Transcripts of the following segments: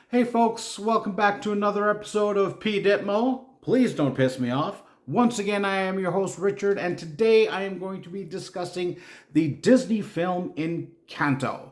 Hey folks, welcome back to another episode of PDPMO. Please don't piss me off. Once again, I am your host Richard, and today I am going to be discussing the Disney film Encanto.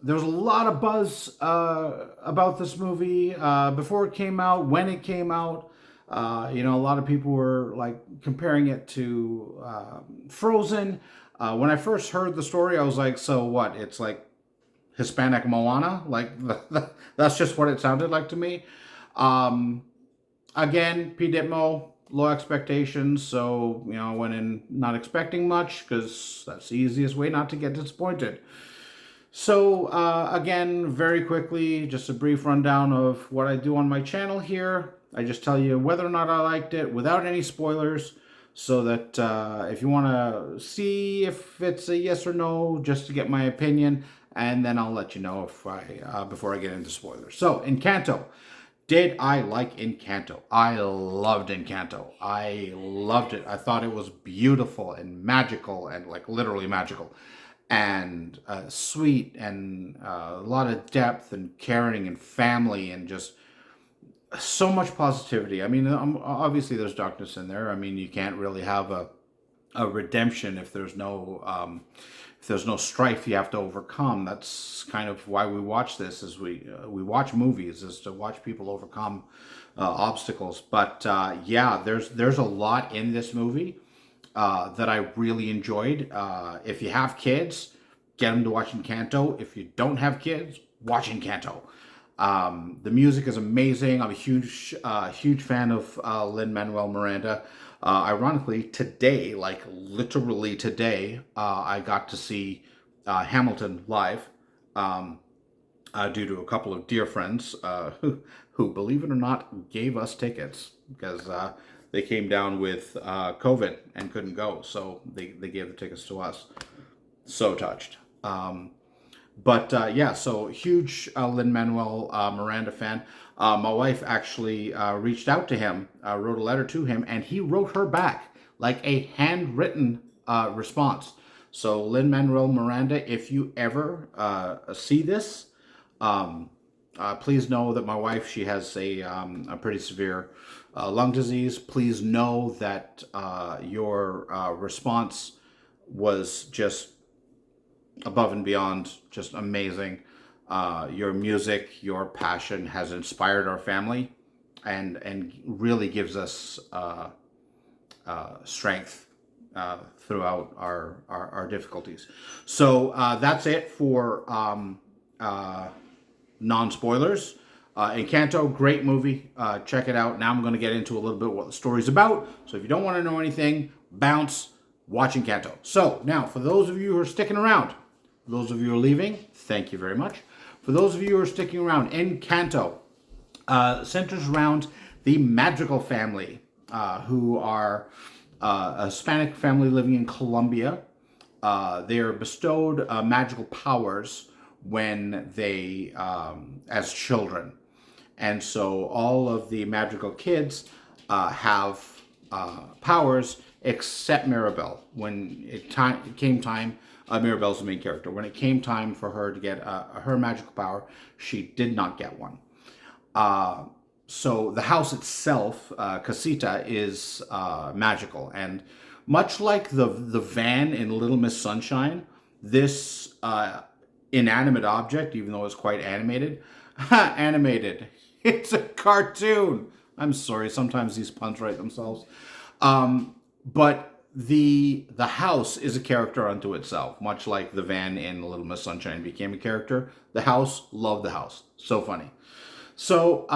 There's a lot of buzz about this movie before it came out, when it came out. A lot of people were like comparing it to Frozen. When I first heard the story, I was like, so what? It's like Hispanic Moana. Like that's just what it sounded like to me. Um, Again, PDPMO, low expectations, so I went in not expecting much because that's the easiest way not to get disappointed. So again, very quickly, just a brief rundown of what I do on my channel here. I just tell you whether or not I liked it without any spoilers, so that if you want to see if it's a yes or no, just to get my opinion, and then I'll let you know if I before I get into spoilers. So, Encanto. Did I like Encanto? I loved Encanto. I loved it. I thought it was beautiful and magical and like literally magical and sweet and a lot of depth and caring and family and just so much positivity. I mean, obviously there's darkness in there. I mean, you can't really have a redemption if there's no strife you have to overcome. That's kind of why we watch this, is we watch movies, is to watch people overcome obstacles. But yeah, there's a lot in this movie that I really enjoyed. If you have kids, get them to watch Encanto. If you don't have kids, watch Encanto. The music is amazing. I'm a huge fan of Lin-Manuel Miranda. Ironically, today, like literally today, I got to see Hamilton live due to a couple of dear friends who, believe it or not, gave us tickets because they came down with COVID and couldn't go. So they gave the tickets to us. So touched. But yeah, so huge Lin-Manuel Miranda fan. My wife actually reached out to him, wrote a letter to him, and he wrote her back like a handwritten response. So Lin-Manuel Miranda, if you ever see this, please know that my wife, she has a pretty severe lung disease. Please know that your response was just above and beyond, just amazing. Your music, your passion has inspired our family, and really gives us strength throughout our difficulties. So that's it for non-spoilers. Encanto, great movie. Check it out. Now I'm going to get into a little bit what the story's about. So if you don't want to know anything, bounce, watch Encanto. So now, for those of you who are sticking around, for those of you who are leaving, thank you very much. For those of you who are sticking around, Encanto centers around the Magical family, who are a Hispanic family living in Colombia. They are bestowed magical powers when they, as children. And so all of the magical kids have powers except Mirabelle. When it came time, Mirabelle's the main character. When it came time for her to get her magical power, she did not get one. So the house itself, Casita, is magical. And much like the van in Little Miss Sunshine, this inanimate object, even though it's quite animated, animated. It's a cartoon. I'm sorry, sometimes these puns write themselves. But the house is a character unto itself, much like the van in Little Miss Sunshine became a character. The house, love the house. So funny. So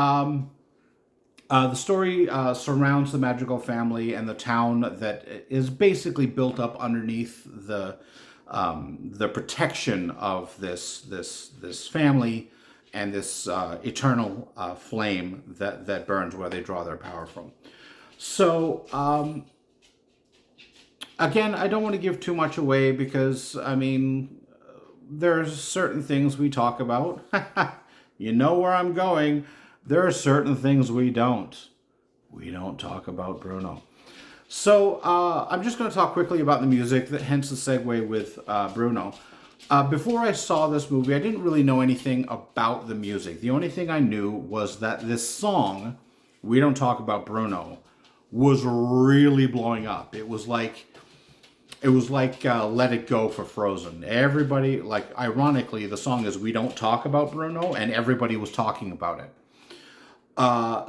the story surrounds the Magical family and the town that is basically built up underneath the protection of this family and this eternal flame that burns where they draw their power from. So again, I don't want to give too much away because, I mean, there's certain things we talk about. You know where I'm going. There are certain things we don't. We don't talk about Bruno. So I'm just going to talk quickly about the music, hence the segue with Bruno. Before I saw this movie, I didn't really know anything about the music. The only thing I knew was that this song, "We Don't Talk About Bruno," was really blowing up. It was like "Let It Go" for Frozen. Everybody, like, ironically, the song is "We Don't Talk About Bruno," and everybody was talking about it.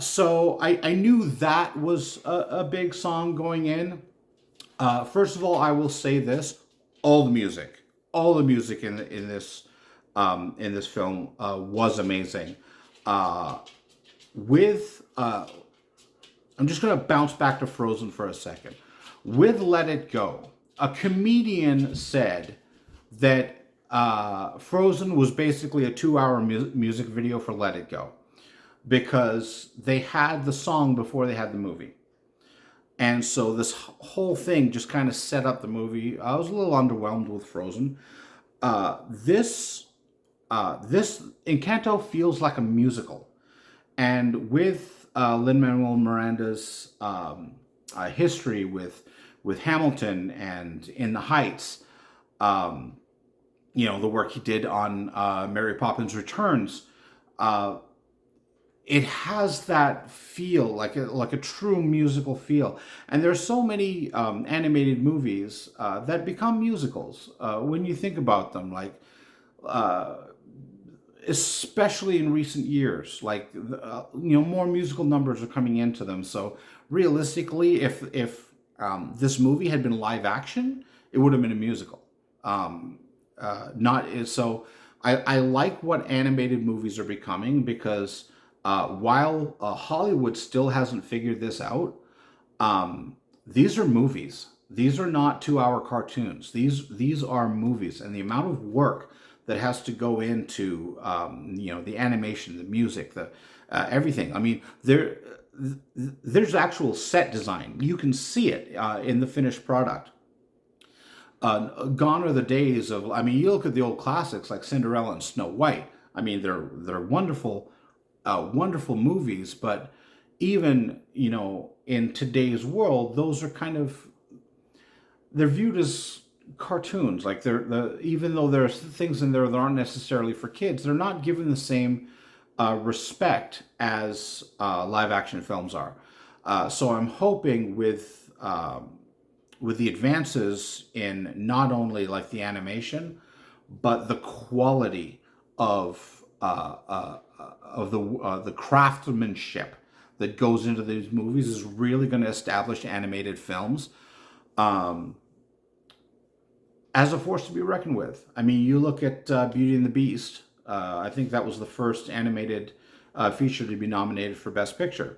So I knew that was a big song going in. First of all, I will say this: all the music, all the music in this film was amazing. Uh, with I'm just going to bounce back to Frozen for a second. With "Let It Go," a comedian said that Frozen was basically a 2 hour music video for "Let It Go," because they had the song before they had the movie. And so this whole thing just kind of set up the movie. I was a little underwhelmed with Frozen. This Encanto feels like a musical, and with Lin Manuel Miranda's history with Hamilton and In the Heights, um, the work he did on Mary Poppins Returns, uh, it has that feel, like a true musical feel. And there's so many animated movies that become musicals when you think about them, like especially in recent years. Like more musical numbers are coming into them. So realistically, if this movie had been live action, it would have been a musical. Not so. I like what animated movies are becoming, because while Hollywood still hasn't figured this out, these are movies. These are not 2 hour cartoons. These are movies, and the amount of work that has to go into the animation, the music, the everything. I mean, there's actual set design. You can see it in the finished product. Gone are the days of. I mean, you look at the old classics like Cinderella and Snow White. I mean, they're wonderful, wonderful movies. But even in today's world, those are kind of, they're viewed as cartoons. Like even though there's things in there that aren't necessarily for kids, they're not given the same respect as live action films are. So I'm hoping with the advances in not only like the animation, but the quality of the craftsmanship that goes into these movies is really going to establish animated films as a force to be reckoned with. I mean, you look at Beauty and the Beast. I think that was the first animated feature to be nominated for Best Picture.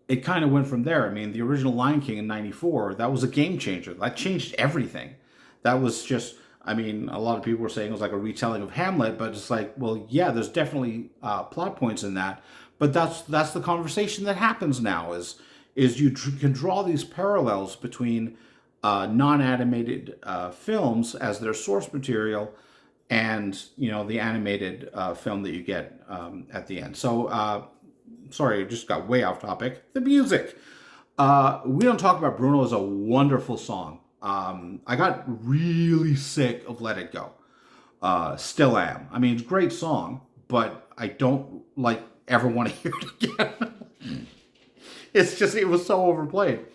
It kind of went from there. I mean, the original Lion King in '94, that was a game changer. That changed everything. That was just, I mean, a lot of people were saying it was like a retelling of Hamlet, but it's like, well, yeah, there's definitely plot points in that. But that's the conversation that happens now, is you can draw these parallels between non-animated films as their source material, and the animated film that you get at the end. So sorry, I just got way off topic. The music. "We Don't Talk About Bruno" is a wonderful song. I got really sick of "Let It Go." Still am. I mean, it's a great song, but I don't like ever want to hear it again. It was so overplayed.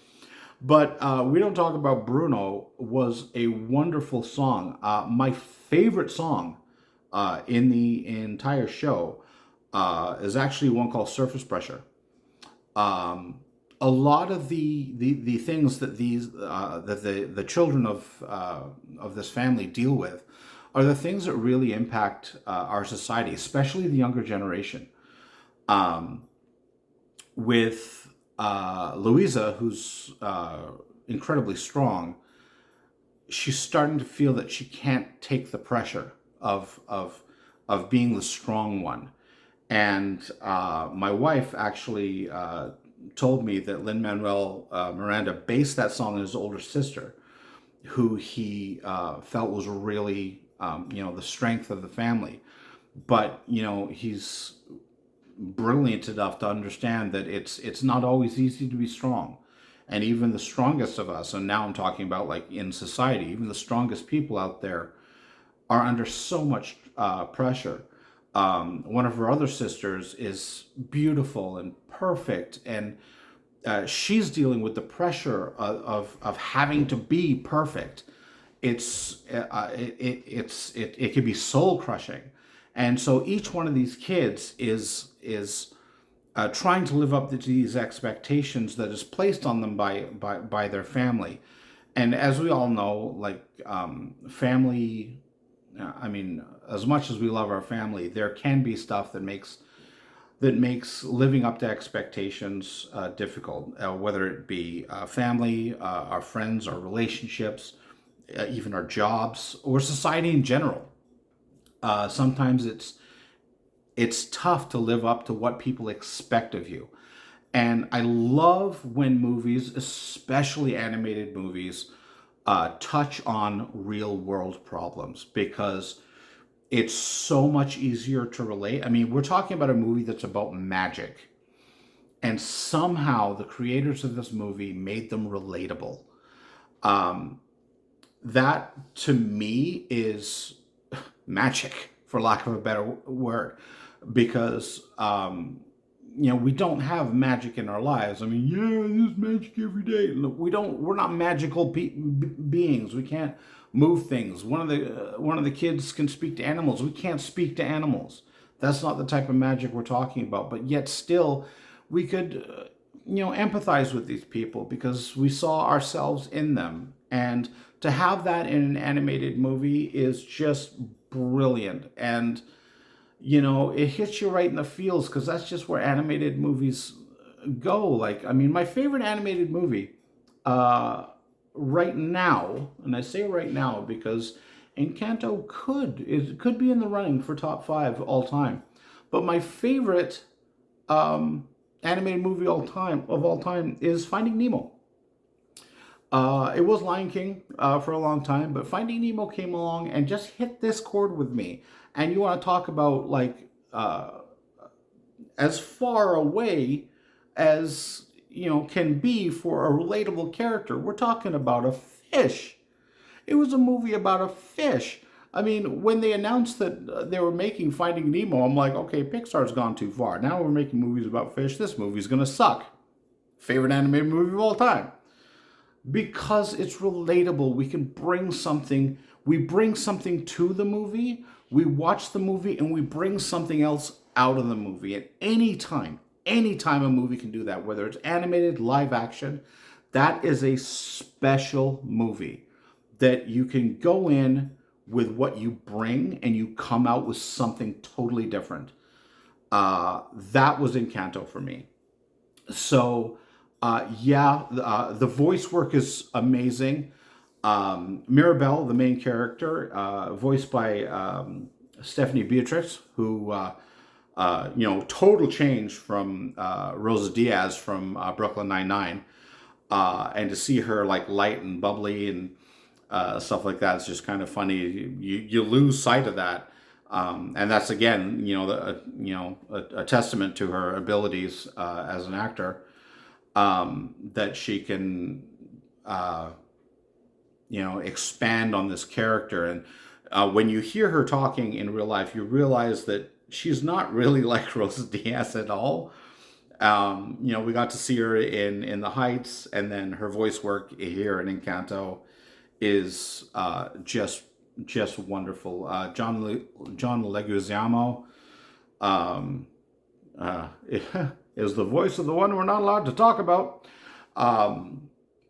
But "We Don't Talk About Bruno" was a wonderful song. My favorite song in the entire show is actually one called "Surface Pressure." A lot of the things that the children of this family deal with are the things that really impact our society, especially the younger generation. With Louisa, who's incredibly strong, she's starting to feel that she can't take the pressure of being the strong one. And my wife actually told me that Lin Manuel Miranda based that song on his older sister, who he felt was really the strength of the family. But he's brilliant enough to understand that it's not always easy to be strong, And even the strongest of us, and now I'm talking about like in society, even the strongest people out there are under so much pressure. One of her other sisters is beautiful and perfect, and she's dealing with the pressure of having to be perfect. It can be soul crushing, and so each one of these kids is trying to live up to these expectations that is placed on them by their family. And as we all know, like family, I mean, as much as we love our family, there can be stuff that makes living up to expectations difficult, whether it be family, our friends, our relationships, even our jobs, or society in general. Sometimes it's tough to live up to what people expect of you. And I love when movies, especially animated movies, touch on real world problems, because it's so much easier to relate. I mean, we're talking about a movie that's about magic, and somehow the creators of this movie made them relatable. Um, that to me is magic, for lack of a better word, because we don't have magic in our lives. I mean, yeah, there's magic every day. Look, we're not magical beings. We can't move things. One of the kids can speak to animals. We can't speak to animals. That's not the type of magic we're talking about. But yet still, we could empathize with these people because we saw ourselves in them. And to have that in an animated movie is just brilliant. And it hits you right in the feels, because that's just where animated movies go. Like, I mean, my favorite animated movie right now, and I say right now because Encanto could be in the running for top 5 all time. But my favorite animated movie all time is Finding Nemo. It was Lion King for a long time, but Finding Nemo came along and just hit this chord with me. And you want to talk about like as far away as can be for a relatable character. We're talking about a fish. It was a movie about a fish. I mean, when they announced that they were making Finding Nemo, I'm like, okay, Pixar's gone too far. Now we're making movies about fish. This movie's gonna suck. Favorite animated movie of all time. Because it's relatable. We bring something to the movie, we watch the movie, and we bring something else out of the movie. At anytime a movie can do that, whether it's animated, live action, that is a special movie that you can go in with what you bring and you come out with something totally different. That was Encanto for me. So, the voice work is amazing. Mirabelle, the main character, voiced by Stephanie Beatriz, who, total change from Rosa Diaz from Brooklyn Nine-Nine. And to see her like light and bubbly and stuff like that, it's just kind of funny. You lose sight of that. And that's again, a testament to her abilities as an actor, that she can, expand on this character. And when you hear her talking in real life, you realize that she's not really like Rosa Diaz at all. We got to see her in The Heights, and then her voice work here in Encanto is just wonderful. John Leguizamo is the voice of the one we're not allowed to talk about.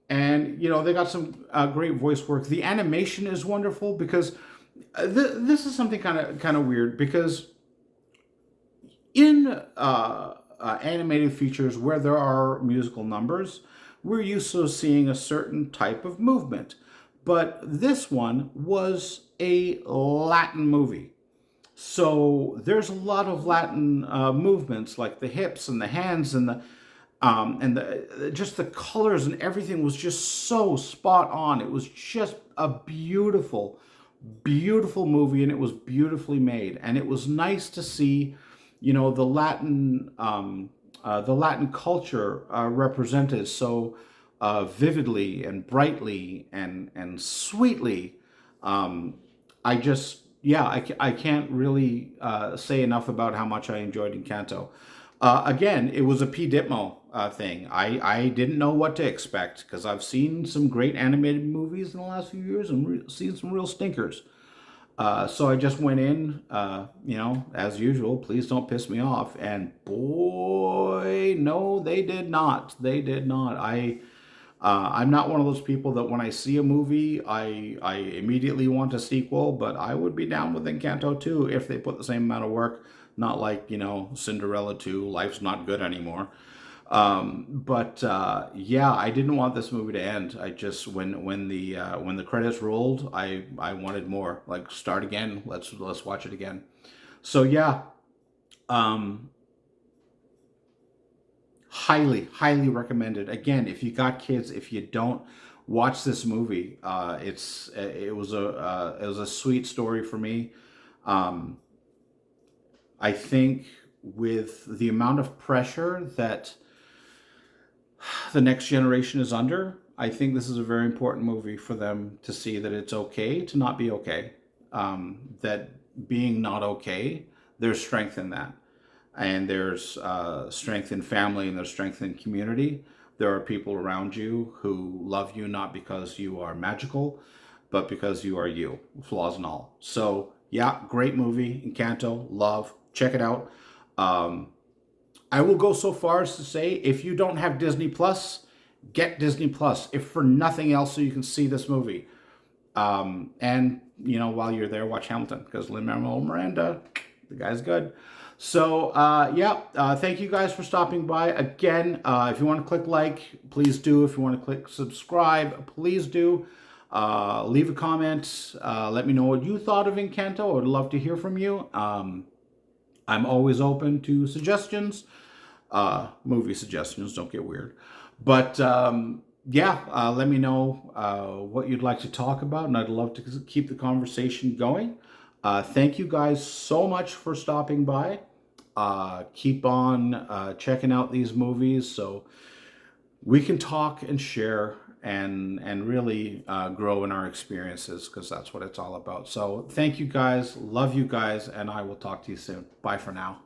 And they got some great voice work. The animation is wonderful because this is something kind of weird, because in animated features where there are musical numbers, we're used to seeing a certain type of movement. But this one was a Latin movie. So there's a lot of Latin movements, like the hips and the hands and the just the colors and everything was just so spot on. It was just a beautiful, beautiful movie, and it was beautifully made. And it was nice to see, the Latin culture represented. So vividly and brightly and sweetly. I just, yeah, I can't really say enough about how much I enjoyed Encanto. Again, it was a PDPMO thing. I didn't know what to expect because I've seen some great animated movies in the last few years and seen some real stinkers. So I just went in, as usual, please don't piss me off. And boy, no, they did not. They did not. I'm not one of those people that when I see a movie, I immediately want a sequel, but I would be down with Encanto too if they put the same amount of work. Not like, Cinderella 2, Life's Not Good Anymore. But yeah, I didn't want this movie to end. I just when the credits rolled, I wanted more. Like start again. Let's watch it again. So yeah, um, highly recommended. Again, if you got kids, if you don't watch this movie, it was a sweet story for me. Um, I think with the amount of pressure that the next generation is under, I think this is a very important movie for them to see that it's okay to not be okay. That being not okay, there's strength in that. And there's strength in family and there's strength in community. There are people around you who love you not because you are magical, but because you are you, flaws and all. So, yeah, great movie. Encanto, love. Check it out. Um, I will go so far as to say if you don't have Disney Plus, get Disney Plus, if for nothing else, so you can see this movie. And, while you're there, watch Hamilton because Lin-Manuel Miranda, the guy's good. So, yeah, thank you guys for stopping by. Again, if you want to click like, please do. If you want to click subscribe, please do. Leave a comment. Let me know what you thought of Encanto. I would love to hear from you. I'm always open to suggestions, movie suggestions, don't get weird. But yeah, let me know what you'd like to talk about, and I'd love to keep the conversation going. Thank you guys so much for stopping by. Keep on checking out these movies so we can talk and share and really grow in our experiences because that's what it's all about. So thank you guys, love you guys, and I will talk to you soon. Bye for now.